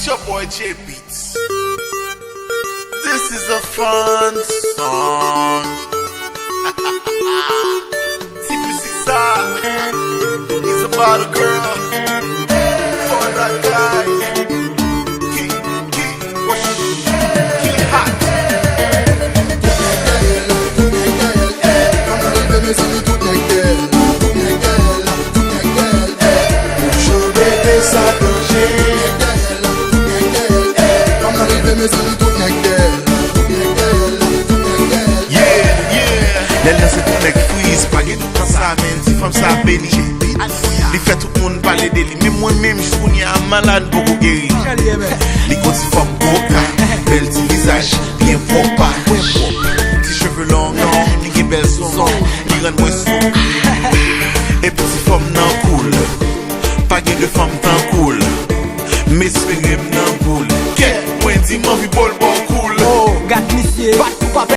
It's your boy J Beats. This is a fun song. T56 It's about a girl for that guy. Lè lanse tout nek freeze, pa gen tout an sa men, si fam sa beni. Li fè tout moun pale de li, men mwen men jkouni an malade boko geri. Li konti fam boka, bel ti visaj, bien popa. Ti cheve long, li gen bel son, li ren mwen sou. E piti fam nan cool, pa gen de fam tan cool, me spengem nan cool. Ke, mwen di man vi